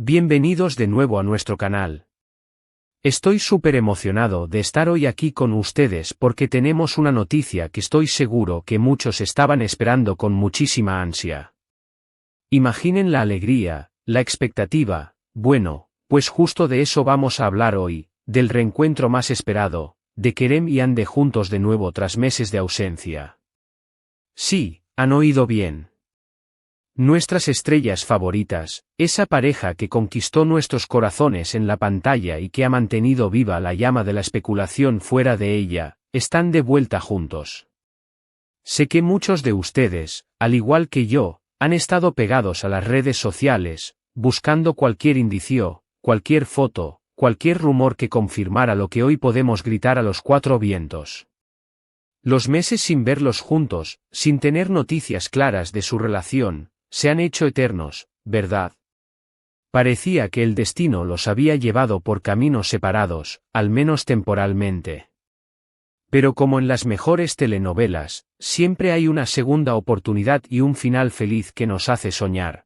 Bienvenidos de nuevo a nuestro canal. Estoy súper emocionado de estar hoy aquí con ustedes porque tenemos una noticia que estoy seguro que muchos estaban esperando con muchísima ansia. Imaginen la alegría, la expectativa, bueno, pues justo de eso vamos a hablar hoy, del reencuentro más esperado, de Kerem y Hande juntos de nuevo tras meses de ausencia. Sí, han oído bien. Nuestras estrellas favoritas, esa pareja que conquistó nuestros corazones en la pantalla y que ha mantenido viva la llama de la especulación fuera de ella, están de vuelta juntos. Sé que muchos de ustedes, al igual que yo, han estado pegados a las redes sociales, buscando cualquier indicio, cualquier foto, cualquier rumor que confirmara lo que hoy podemos gritar a los cuatro vientos. Los meses sin verlos juntos, sin tener noticias claras de su relación, se han hecho eternos, ¿verdad? Parecía que el destino los había llevado por caminos separados, al menos temporalmente. Pero como en las mejores telenovelas, siempre hay una segunda oportunidad y un final feliz que nos hace soñar.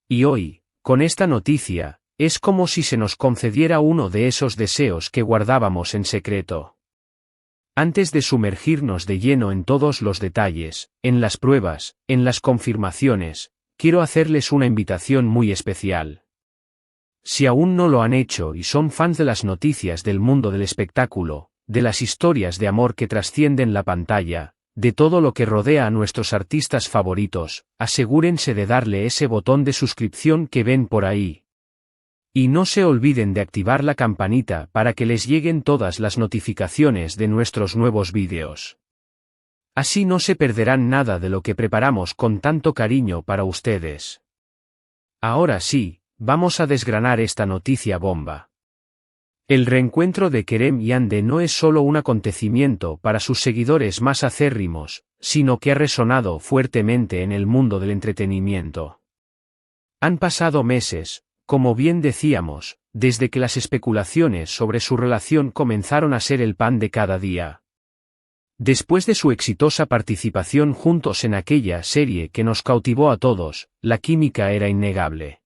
Y hoy, con esta noticia, es como si se nos concediera uno de esos deseos que guardábamos en secreto. Antes de sumergirnos de lleno en todos los detalles, en las pruebas, en las confirmaciones, quiero hacerles una invitación muy especial. Si aún no lo han hecho y son fans de las noticias del mundo del espectáculo, de las historias de amor que trascienden la pantalla, de todo lo que rodea a nuestros artistas favoritos, asegúrense de darle ese botón de suscripción que ven por ahí. Y no se olviden de activar la campanita para que les lleguen todas las notificaciones de nuestros nuevos vídeos. Así no se perderán nada de lo que preparamos con tanto cariño para ustedes. Ahora sí, vamos a desgranar esta noticia bomba. El reencuentro de Kerem y Hande no es solo un acontecimiento para sus seguidores más acérrimos, sino que ha resonado fuertemente en el mundo del entretenimiento. Han pasado meses, como bien decíamos, desde que las especulaciones sobre su relación comenzaron a ser el pan de cada día. Después de su exitosa participación juntos en aquella serie que nos cautivó a todos, la química era innegable.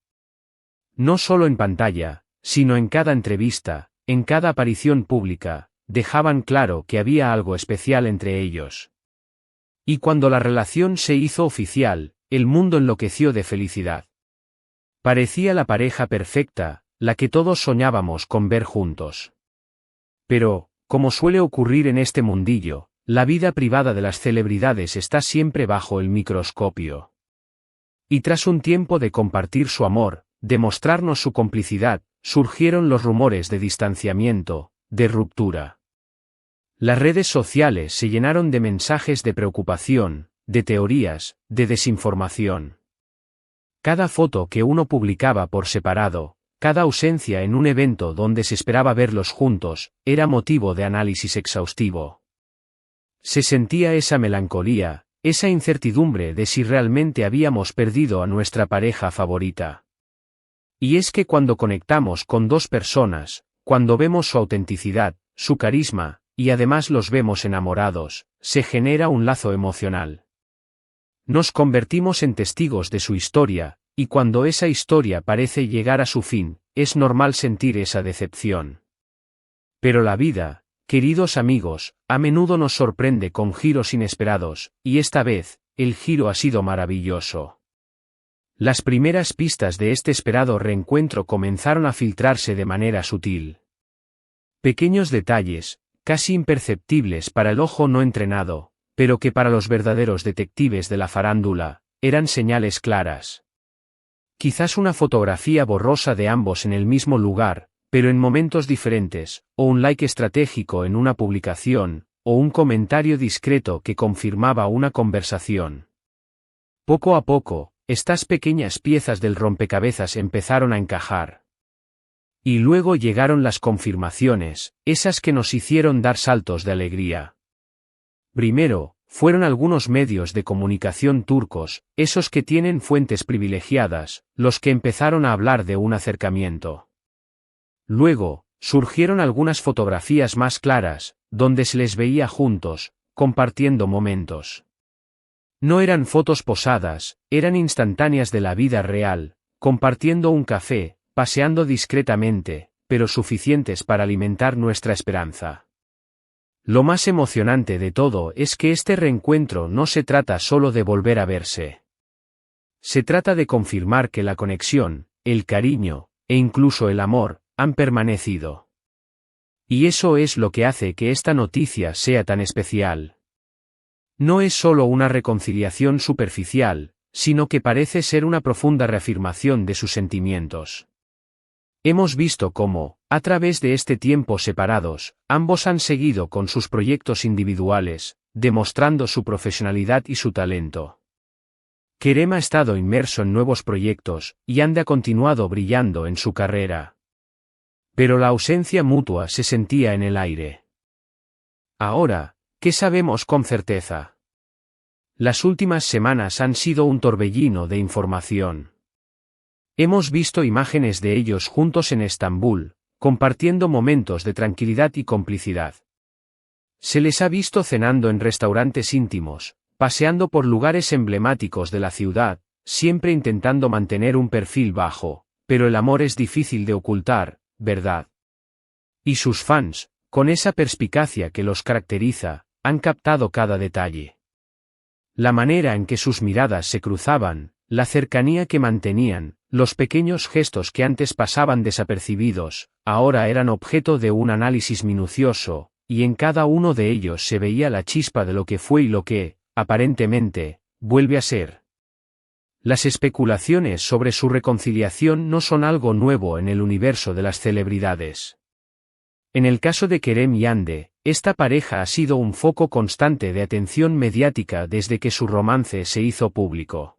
No solo en pantalla, sino en cada entrevista, en cada aparición pública, dejaban claro que había algo especial entre ellos. Y cuando la relación se hizo oficial, el mundo enloqueció de felicidad. Parecía la pareja perfecta, la que todos soñábamos con ver juntos. Pero, como suele ocurrir en este mundillo, la vida privada de las celebridades está siempre bajo el microscopio. Y tras un tiempo de compartir su amor, de mostrarnos su complicidad, surgieron los rumores de distanciamiento, de ruptura. Las redes sociales se llenaron de mensajes de preocupación, de teorías, de desinformación. Cada foto que uno publicaba por separado, cada ausencia en un evento donde se esperaba verlos juntos, era motivo de análisis exhaustivo. Se sentía esa melancolía, esa incertidumbre de si realmente habíamos perdido a nuestra pareja favorita. Y es que cuando conectamos con dos personas, cuando vemos su autenticidad, su carisma, y además los vemos enamorados, se genera un lazo emocional. Nos convertimos en testigos de su historia, y cuando esa historia parece llegar a su fin, es normal sentir esa decepción. Pero la vida, queridos amigos, a menudo nos sorprende con giros inesperados, y esta vez, el giro ha sido maravilloso. Las primeras pistas de este esperado reencuentro comenzaron a filtrarse de manera sutil. Pequeños detalles, casi imperceptibles para el ojo no entrenado, pero que para los verdaderos detectives de la farándula, eran señales claras. Quizás una fotografía borrosa de ambos en el mismo lugar, pero en momentos diferentes, o un like estratégico en una publicación, o un comentario discreto que confirmaba una conversación. Poco a poco, estas pequeñas piezas del rompecabezas empezaron a encajar. Y luego llegaron las confirmaciones, esas que nos hicieron dar saltos de alegría. Primero, fueron algunos medios de comunicación turcos, esos que tienen fuentes privilegiadas, los que empezaron a hablar de un acercamiento. Luego, surgieron algunas fotografías más claras, donde se les veía juntos, compartiendo momentos. No eran fotos posadas, eran instantáneas de la vida real, compartiendo un café, paseando discretamente, pero suficientes para alimentar nuestra esperanza. Lo más emocionante de todo es que este reencuentro no se trata solo de volver a verse. Se trata de confirmar que la conexión, el cariño, e incluso el amor, han permanecido. Y eso es lo que hace que esta noticia sea tan especial. No es solo una reconciliación superficial, sino que parece ser una profunda reafirmación de sus sentimientos. Hemos visto cómo, a través de este tiempo separados, ambos han seguido con sus proyectos individuales, demostrando su profesionalidad y su talento. Kerem ha estado inmerso en nuevos proyectos, y Yande ha continuado brillando en su carrera. Pero la ausencia mutua se sentía en el aire. Ahora, ¿qué sabemos con certeza? Las últimas semanas han sido un torbellino de información. Hemos visto imágenes de ellos juntos en Estambul, compartiendo momentos de tranquilidad y complicidad. Se les ha visto cenando en restaurantes íntimos, paseando por lugares emblemáticos de la ciudad, siempre intentando mantener un perfil bajo, pero el amor es difícil de ocultar, ¿verdad? Y sus fans, con esa perspicacia que los caracteriza, han captado cada detalle. La manera en que sus miradas se cruzaban, la cercanía que mantenían, los pequeños gestos que antes pasaban desapercibidos, ahora eran objeto de un análisis minucioso, y en cada uno de ellos se veía la chispa de lo que fue y lo que, aparentemente, vuelve a ser. Las especulaciones sobre su reconciliación no son algo nuevo en el universo de las celebridades. En el caso de Kerem y Yande, esta pareja ha sido un foco constante de atención mediática desde que su romance se hizo público.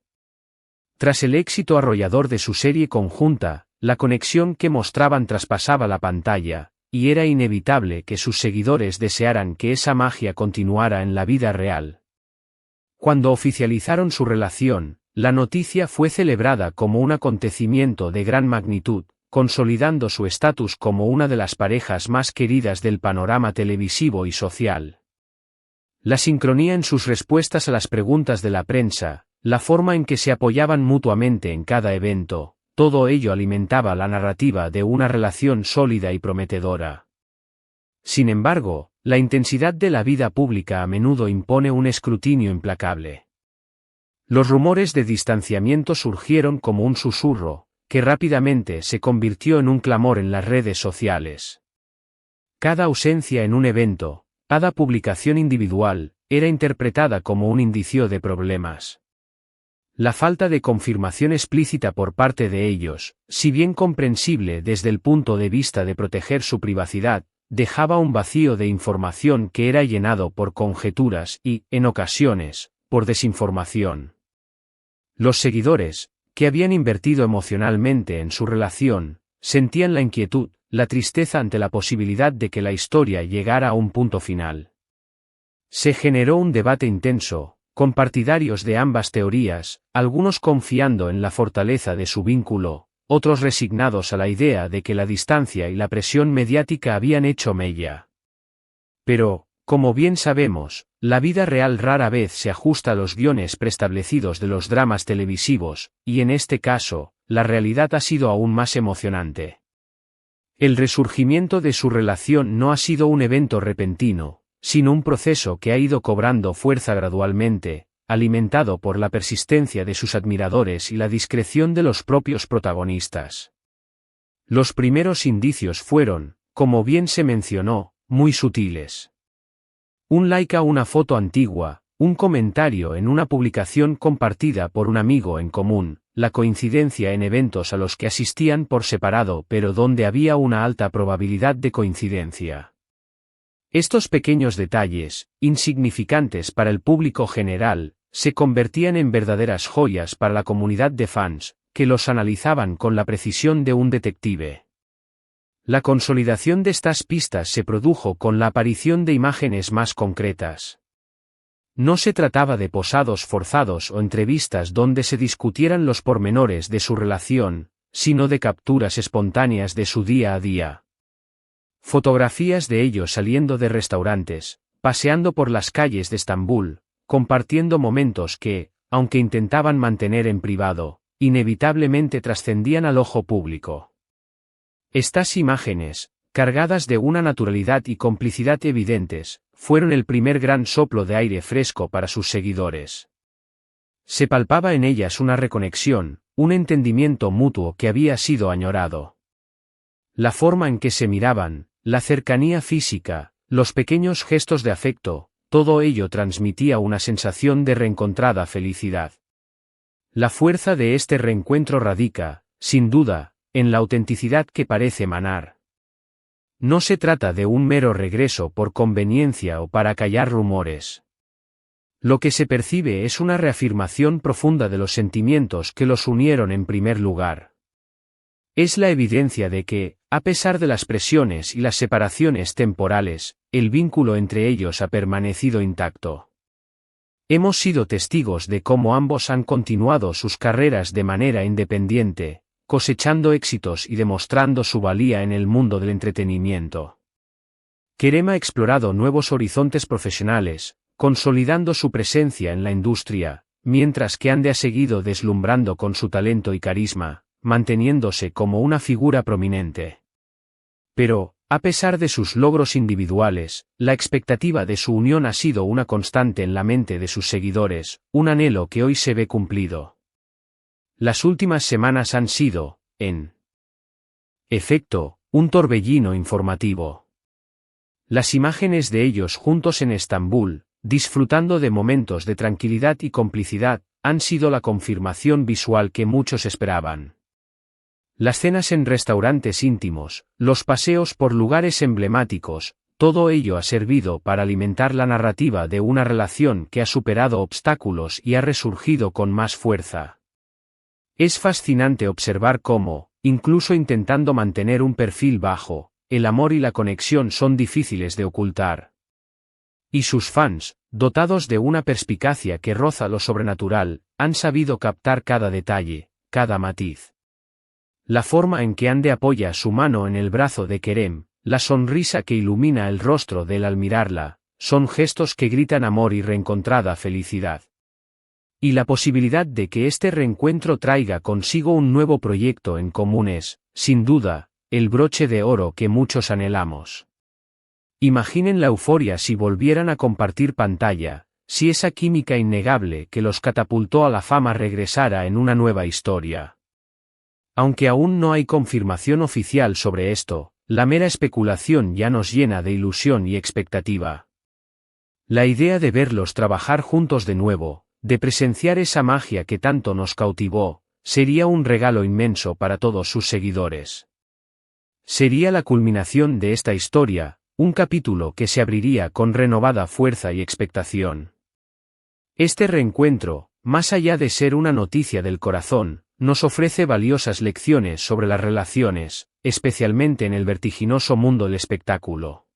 Tras el éxito arrollador de su serie conjunta, la conexión que mostraban traspasaba la pantalla, y era inevitable que sus seguidores desearan que esa magia continuara en la vida real. Cuando oficializaron su relación, la noticia fue celebrada como un acontecimiento de gran magnitud, consolidando su estatus como una de las parejas más queridas del panorama televisivo y social. La sincronía en sus respuestas a las preguntas de la prensa, la forma en que se apoyaban mutuamente en cada evento, todo ello alimentaba la narrativa de una relación sólida y prometedora. Sin embargo, la intensidad de la vida pública a menudo impone un escrutinio implacable. Los rumores de distanciamiento surgieron como un susurro, que rápidamente se convirtió en un clamor en las redes sociales. Cada ausencia en un evento, cada publicación individual, era interpretada como un indicio de problemas. La falta de confirmación explícita por parte de ellos, si bien comprensible desde el punto de vista de proteger su privacidad, dejaba un vacío de información que era llenado por conjeturas y, en ocasiones, por desinformación. Los seguidores, que habían invertido emocionalmente en su relación, sentían la inquietud, la tristeza ante la posibilidad de que la historia llegara a un punto final. Se generó un debate intenso, con partidarios de ambas teorías, algunos confiando en la fortaleza de su vínculo, otros resignados a la idea de que la distancia y la presión mediática habían hecho mella. Pero, como bien sabemos, la vida real rara vez se ajusta a los guiones preestablecidos de los dramas televisivos, y en este caso, la realidad ha sido aún más emocionante. El resurgimiento de su relación no ha sido un evento repentino, sino un proceso que ha ido cobrando fuerza gradualmente, alimentado por la persistencia de sus admiradores y la discreción de los propios protagonistas. Los primeros indicios fueron, como bien se mencionó, muy sutiles. Un like a una foto antigua, un comentario en una publicación compartida por un amigo en común, la coincidencia en eventos a los que asistían por separado pero donde había una alta probabilidad de coincidencia. Estos pequeños detalles, insignificantes para el público general, se convertían en verdaderas joyas para la comunidad de fans, que los analizaban con la precisión de un detective. La consolidación de estas pistas se produjo con la aparición de imágenes más concretas. No se trataba de posados forzados o entrevistas donde se discutieran los pormenores de su relación, sino de capturas espontáneas de su día a día. Fotografías de ellos saliendo de restaurantes, paseando por las calles de Estambul, compartiendo momentos que, aunque intentaban mantener en privado, inevitablemente trascendían al ojo público. Estas imágenes, cargadas de una naturalidad y complicidad evidentes, fueron el primer gran soplo de aire fresco para sus seguidores. Se palpaba en ellas una reconexión, un entendimiento mutuo que había sido añorado. La forma en que se miraban, la cercanía física, los pequeños gestos de afecto, todo ello transmitía una sensación de reencontrada felicidad. La fuerza de este reencuentro radica, sin duda, en la autenticidad que parece emanar. No se trata de un mero regreso por conveniencia o para callar rumores. Lo que se percibe es una reafirmación profunda de los sentimientos que los unieron en primer lugar. Es la evidencia de que, a pesar de las presiones y las separaciones temporales, el vínculo entre ellos ha permanecido intacto. Hemos sido testigos de cómo ambos han continuado sus carreras de manera independiente, cosechando éxitos y demostrando su valía en el mundo del entretenimiento. Kerem ha explorado nuevos horizontes profesionales, consolidando su presencia en la industria, mientras que Hande ha seguido deslumbrando con su talento y carisma, manteniéndose como una figura prominente. Pero, a pesar de sus logros individuales, la expectativa de su unión ha sido una constante en la mente de sus seguidores, un anhelo que hoy se ve cumplido. Las últimas semanas han sido, en efecto, un torbellino informativo. Las imágenes de ellos juntos en Estambul, disfrutando de momentos de tranquilidad y complicidad, han sido la confirmación visual que muchos esperaban. Las cenas en restaurantes íntimos, los paseos por lugares emblemáticos, todo ello ha servido para alimentar la narrativa de una relación que ha superado obstáculos y ha resurgido con más fuerza. Es fascinante observar cómo, incluso intentando mantener un perfil bajo, el amor y la conexión son difíciles de ocultar. Y sus fans, dotados de una perspicacia que roza lo sobrenatural, han sabido captar cada detalle, cada matiz. La forma en que Hande apoya su mano en el brazo de Kerem, la sonrisa que ilumina el rostro de él al mirarla, son gestos que gritan amor y reencontrada felicidad. Y la posibilidad de que este reencuentro traiga consigo un nuevo proyecto en común es, sin duda, el broche de oro que muchos anhelamos. Imaginen la euforia si volvieran a compartir pantalla, si esa química innegable que los catapultó a la fama regresara en una nueva historia. Aunque aún no hay confirmación oficial sobre esto, la mera especulación ya nos llena de ilusión y expectativa. La idea de verlos trabajar juntos de nuevo, de presenciar esa magia que tanto nos cautivó, sería un regalo inmenso para todos sus seguidores. Sería la culminación de esta historia, un capítulo que se abriría con renovada fuerza y expectación. Este reencuentro, más allá de ser una noticia del corazón, nos ofrece valiosas lecciones sobre las relaciones, especialmente en el vertiginoso mundo del espectáculo.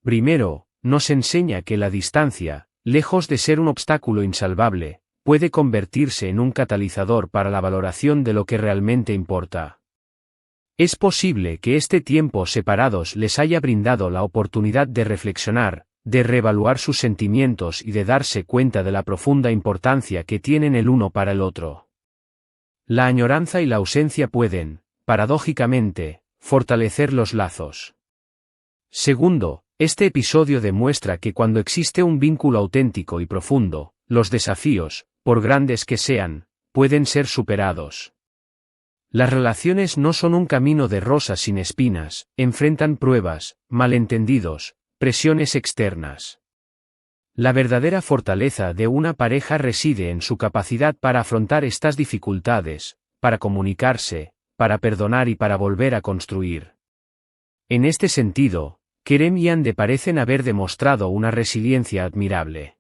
Primero, nos enseña que la distancia, lejos de ser un obstáculo insalvable, puede convertirse en un catalizador para la valoración de lo que realmente importa. Es posible que este tiempo separados les haya brindado la oportunidad de reflexionar, de reevaluar sus sentimientos y de darse cuenta de la profunda importancia que tienen el uno para el otro. La añoranza y la ausencia pueden, paradójicamente, fortalecer los lazos. Segundo, este episodio demuestra que cuando existe un vínculo auténtico y profundo, los desafíos, por grandes que sean, pueden ser superados. Las relaciones no son un camino de rosas sin espinas, enfrentan pruebas, malentendidos, presiones externas. La verdadera fortaleza de una pareja reside en su capacidad para afrontar estas dificultades, para comunicarse, para perdonar y para volver a construir. En este sentido, Kerem y Hande parecen haber demostrado una resiliencia admirable.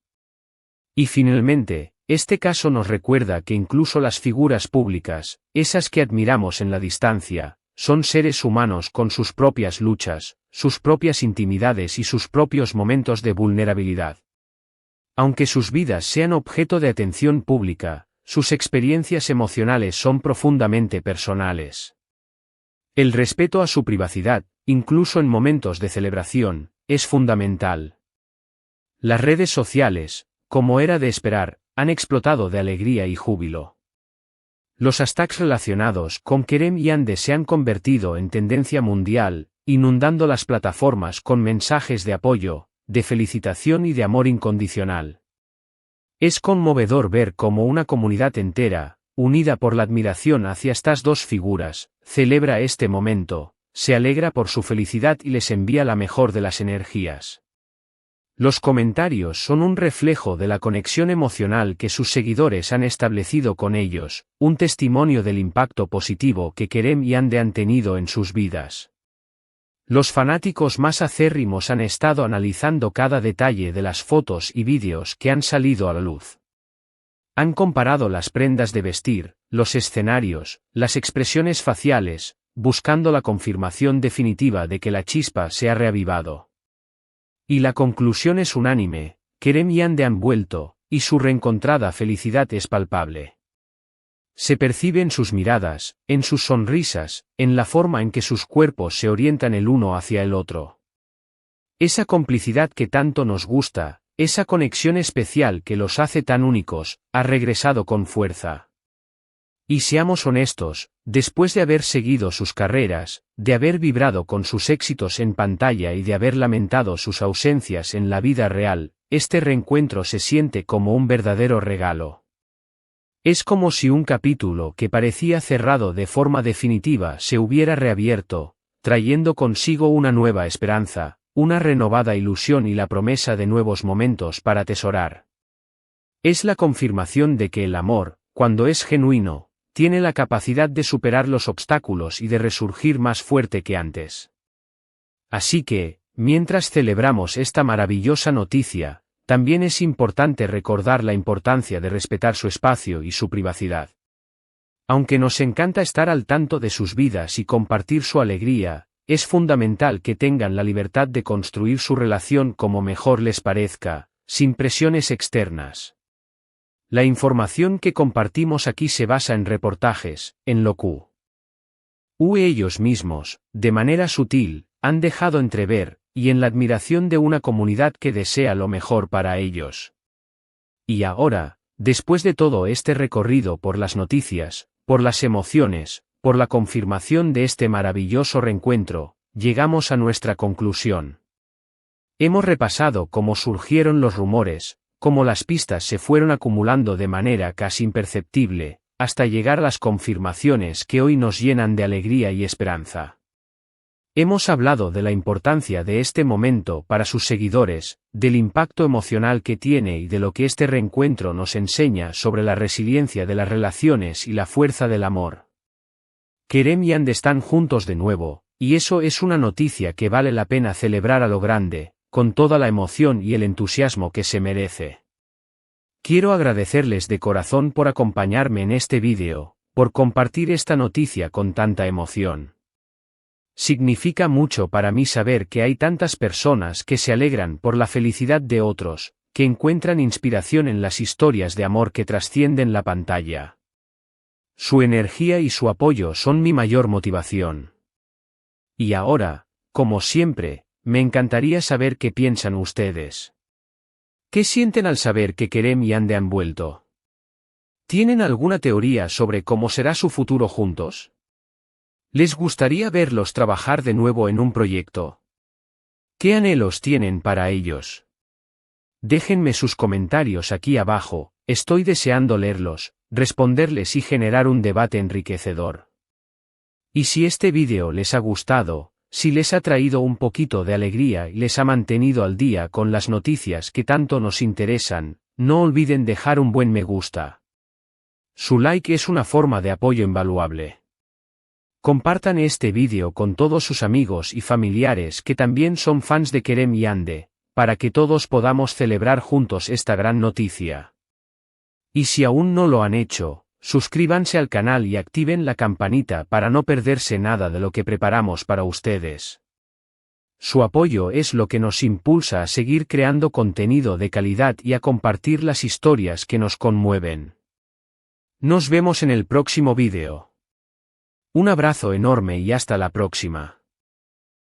Y finalmente, este caso nos recuerda que incluso las figuras públicas, esas que admiramos en la distancia, son seres humanos con sus propias luchas, sus propias intimidades y sus propios momentos de vulnerabilidad. Aunque sus vidas sean objeto de atención pública, sus experiencias emocionales son profundamente personales. El respeto a su privacidad, incluso en momentos de celebración, es fundamental. Las redes sociales, como era de esperar, han explotado de alegría y júbilo. Los hashtags relacionados con Kerem y Yandé se han convertido en tendencia mundial, inundando las plataformas con mensajes de apoyo, de felicitación y de amor incondicional. Es conmovedor ver cómo una comunidad entera, unida por la admiración hacia estas dos figuras, celebra este momento, se alegra por su felicidad y les envía la mejor de las energías. Los comentarios son un reflejo de la conexión emocional que sus seguidores han establecido con ellos, un testimonio del impacto positivo que Kerem y Yandé han tenido en sus vidas. Los fanáticos más acérrimos han estado analizando cada detalle de las fotos y vídeos que han salido a la luz. Han comparado las prendas de vestir, los escenarios, las expresiones faciales, buscando la confirmación definitiva de que la chispa se ha reavivado. Y la conclusión es unánime: Kerem y Yandé han vuelto, y su reencontrada felicidad es palpable. Se percibe en sus miradas, en sus sonrisas, en la forma en que sus cuerpos se orientan el uno hacia el otro. Esa complicidad que tanto nos gusta, esa conexión especial que los hace tan únicos, ha regresado con fuerza. Y seamos honestos, después de haber seguido sus carreras, de haber vibrado con sus éxitos en pantalla y de haber lamentado sus ausencias en la vida real, este reencuentro se siente como un verdadero regalo. Es como si un capítulo que parecía cerrado de forma definitiva se hubiera reabierto, trayendo consigo una nueva esperanza, una renovada ilusión y la promesa de nuevos momentos para atesorar. Es la confirmación de que el amor, cuando es genuino, tiene la capacidad de superar los obstáculos y de resurgir más fuerte que antes. Así que, mientras celebramos esta maravillosa noticia, también es importante recordar la importancia de respetar su espacio y su privacidad. Aunque nos encanta estar al tanto de sus vidas y compartir su alegría, es fundamental que tengan la libertad de construir su relación como mejor les parezca, sin presiones externas. La información que compartimos aquí se basa en reportajes, en lo que ellos mismos, de manera sutil, han dejado entrever, y en la admiración de una comunidad que desea lo mejor para ellos. Y ahora, después de todo este recorrido por las noticias, por las emociones, por la confirmación de este maravilloso reencuentro, llegamos a nuestra conclusión. Hemos repasado cómo surgieron los rumores, cómo las pistas se fueron acumulando de manera casi imperceptible, hasta llegar a las confirmaciones que hoy nos llenan de alegría y esperanza. Hemos hablado de la importancia de este momento para sus seguidores, del impacto emocional que tiene y de lo que este reencuentro nos enseña sobre la resiliencia de las relaciones y la fuerza del amor. Kerem y Yandé están juntos de nuevo, y eso es una noticia que vale la pena celebrar a lo grande, con toda la emoción y el entusiasmo que se merece. Quiero agradecerles de corazón por acompañarme en este vídeo, por compartir esta noticia con tanta emoción. Significa mucho para mí saber que hay tantas personas que se alegran por la felicidad de otros, que encuentran inspiración en las historias de amor que trascienden la pantalla. Su energía y su apoyo son mi mayor motivación. Y ahora, como siempre, me encantaría saber qué piensan ustedes. ¿Qué sienten al saber que Kerem y Yandé han vuelto? ¿Tienen alguna teoría sobre cómo será su futuro juntos? ¿Les gustaría verlos trabajar de nuevo en un proyecto? ¿Qué anhelos tienen para ellos? Déjenme sus comentarios aquí abajo, estoy deseando leerlos, responderles y generar un debate enriquecedor. Y si este vídeo les ha gustado, si les ha traído un poquito de alegría y les ha mantenido al día con las noticias que tanto nos interesan, no olviden dejar un buen me gusta. Su like es una forma de apoyo invaluable. Compartan este vídeo con todos sus amigos y familiares que también son fans de Kerem y Yandé, para que todos podamos celebrar juntos esta gran noticia. Y si aún no lo han hecho, suscríbanse al canal y activen la campanita para no perderse nada de lo que preparamos para ustedes. Su apoyo es lo que nos impulsa a seguir creando contenido de calidad y a compartir las historias que nos conmueven. Nos vemos en el próximo vídeo. Un abrazo enorme y hasta la próxima.